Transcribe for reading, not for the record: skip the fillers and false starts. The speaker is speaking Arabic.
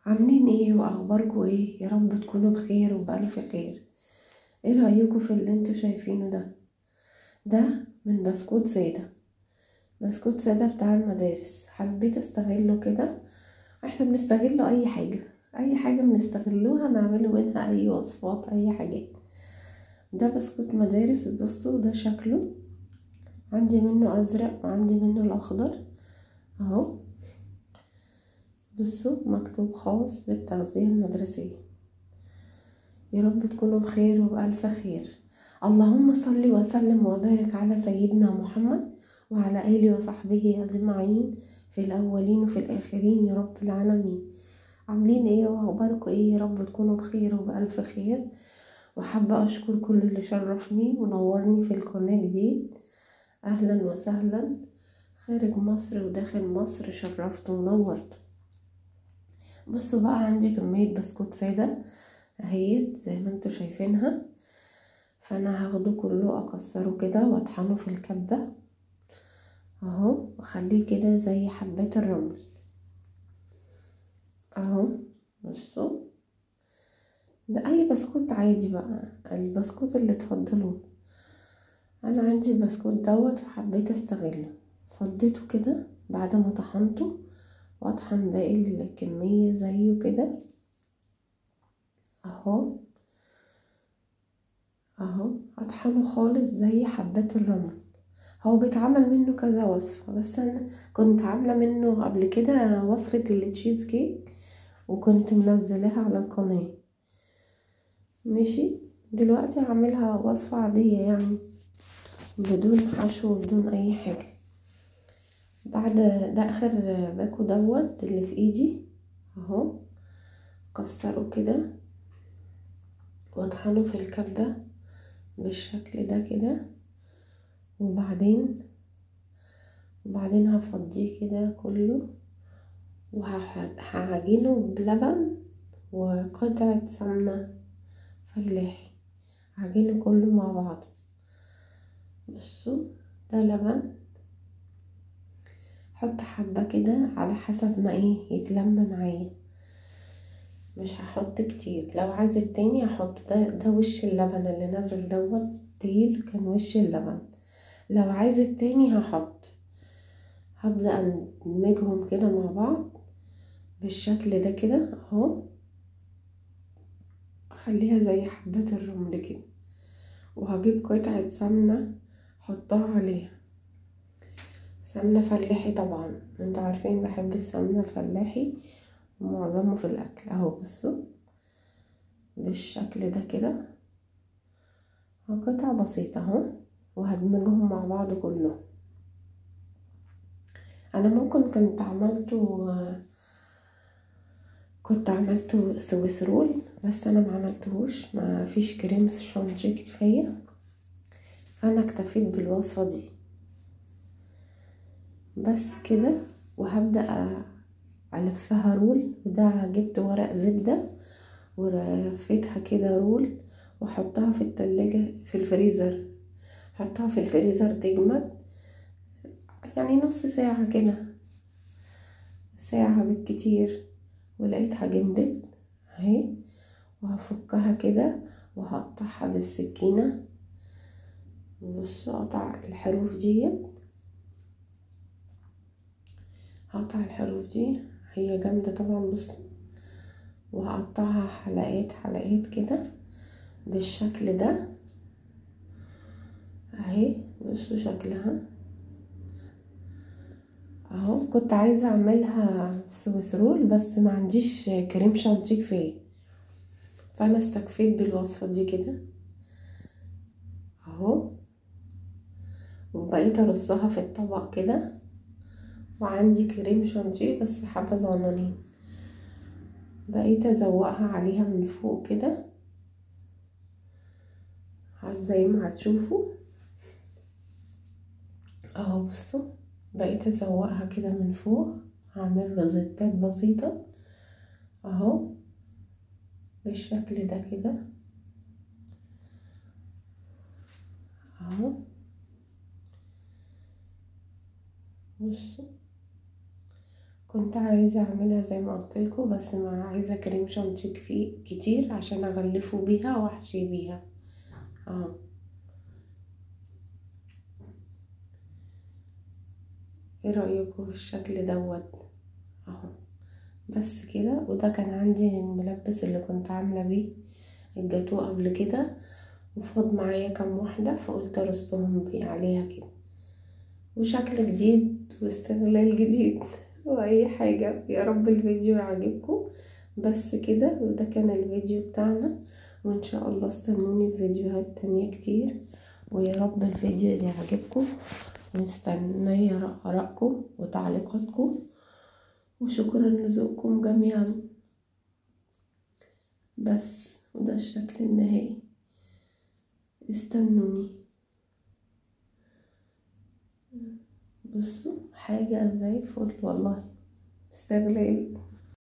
عاملين ايه واخباركم ايه؟ يا رب تكونوا بخير وبألف خير. ايه رأيكم في اللي انتوا شايفينه ده من بسكوت سادة. بسكوت سادة بتاع المدارس، حبيت استغله كده. احنا بنستغله اي حاجة بنستغلوها، نعمله منها اي وصفات، اي حاجات. ده بسكوت مدارس، بصوا ده شكله. عندي منه ازرق وعندي منه الاخضر اهو. بصوا مكتوب خاص بالتغذية المدرسية. يا رب تكونوا بخير وبألف خير. اللهم صل وسلم وبارك على سيدنا محمد وعلى آله وصحبه أجمعين، في الأولين وفي الآخرين يا رب العالمين. عاملين ايه واخباركم ايه؟ يا رب تكونوا بخير وبألف خير. وحابة أشكر كل اللي شرفني ونورني في القناة جديد. أهلا وسهلا، خارج مصر وداخل مصر، شرفت ونورت. بصوا بقى، عندي كمية بسكوت سادة اهيت زي ما انتوا شايفينها. فانا هاخده كله اكسره كده واطحنه في الكبة اهو، واخليه كده زي حبات الرمل اهو. بصوا، ده اي بسكوت عادي بقى، البسكوت اللي تفضلوه. انا عندي البسكوت دوت وحبيت استغله، فضيته كده بعد ما طحنته، واطحن باقي الكمية زيه كده اهو. اهو اطحنه خالص زي حبات الرمل. هو بيتعمل منه كذا وصفة، بس انا كنت عاملة منه قبل كده وصفة التشيز كيك، وكنت منزلاها على القناة. ماشي، دلوقتي هعملها وصفة عادية يعني، بدون حشو وبدون اي حاجة. بعد ده اخر باكو دوت اللي في ايدي اهو، كسره كده واطحنه في الكبة بالشكل ده كده. وبعدين هفضيه كده كله، وهعجنه بلبن وقطعة سمنة فلاحي، هعجنه كله مع بعضه. بصوا، ده لبن، حط حبة كده على حسب ما ايه يتلم معايا، مش هحط كتير. لو عايز التاني هحط ده وش اللبن اللي نزل دوت تقيل، كان وش اللبن. لو عايز التاني هبدأ ادمجهم كده مع بعض بالشكل ده كده اهو، اخليها زي حبات الرمل كده. وهجيب قطعة سمنة احطها عليها، سمنة فلاحي طبعا، انتوا عارفين بحب السمنة الفلاحي ومعظمه في الاكل اهو. بصوا بالشكل ده كده، قطع بسيطة اهو، وهدمجهم مع بعض كلهم. انا ممكن كنت عملته سويس رول، بس انا ما عملتهوش، ما فيش كريم شانتيه كفايه، فانا اكتفيت بالوصفه دي بس كده. وهبدا الفها رول، وده جبت ورق زبده ولفيتها كده رول، واحطها في التلاجة في الفريزر. حطها في الفريزر تجمد يعني نص ساعه كده، ساعه بالكتير. ولقيتها جمدت اهي، وهفكها كده وهقطعها بالسكينة. بصوا قطع الحروف دي، هقطع الحروف دي، هي جامدة طبعا. بصوا، وهقطعها حلقات حلقات كده بالشكل ده اهي. بصوا شكلها اهو. كنت عايزة اعملها سويس رول بس ما عنديش كريم شانتيه كفاية، فانا استكفيت بالوصفة دي كده اهو. وبقيت ارصها في الطبق كده، وعندي كريم شانتيه بس حبة صغننين، بقيت ازوقها عليها من فوق كده زي ما هتشوفوا اهو. بصوا بقيت ازوقها كده من فوق، هعمل روزيتات بسيطة اهو بالشكل ده كده اهو. بصوا كنت عايزة اعملها زي ما قلتلكوا، بس ما عايزة كريم شانتيه فيه كتير عشان اغلفه بيها واحشي بيها. اه ايه رأيكم في الشكل دوت؟ اهو بس كده. وده كان عندي الملبس اللي كنت عاملة بيه الجاتوه قبل كده، وفاض معايا كام واحدة فقلت ارصهم بيه عليها كده، وشكل جديد واستغلال جديد واي حاجة. يا رب الفيديو يعجبكم. بس كده، وده كان الفيديو بتاعنا، وان شاء الله استنوني في فيديوهات تانية كتير. ويا رب الفيديو يعجبكم، ونستنى آرائكم وتعليقاتكم، وشكرا لذوقكم جميعا. بس وده الشكل النهائي، استنوني. بصوا حاجة زي الفل والله، استغلال.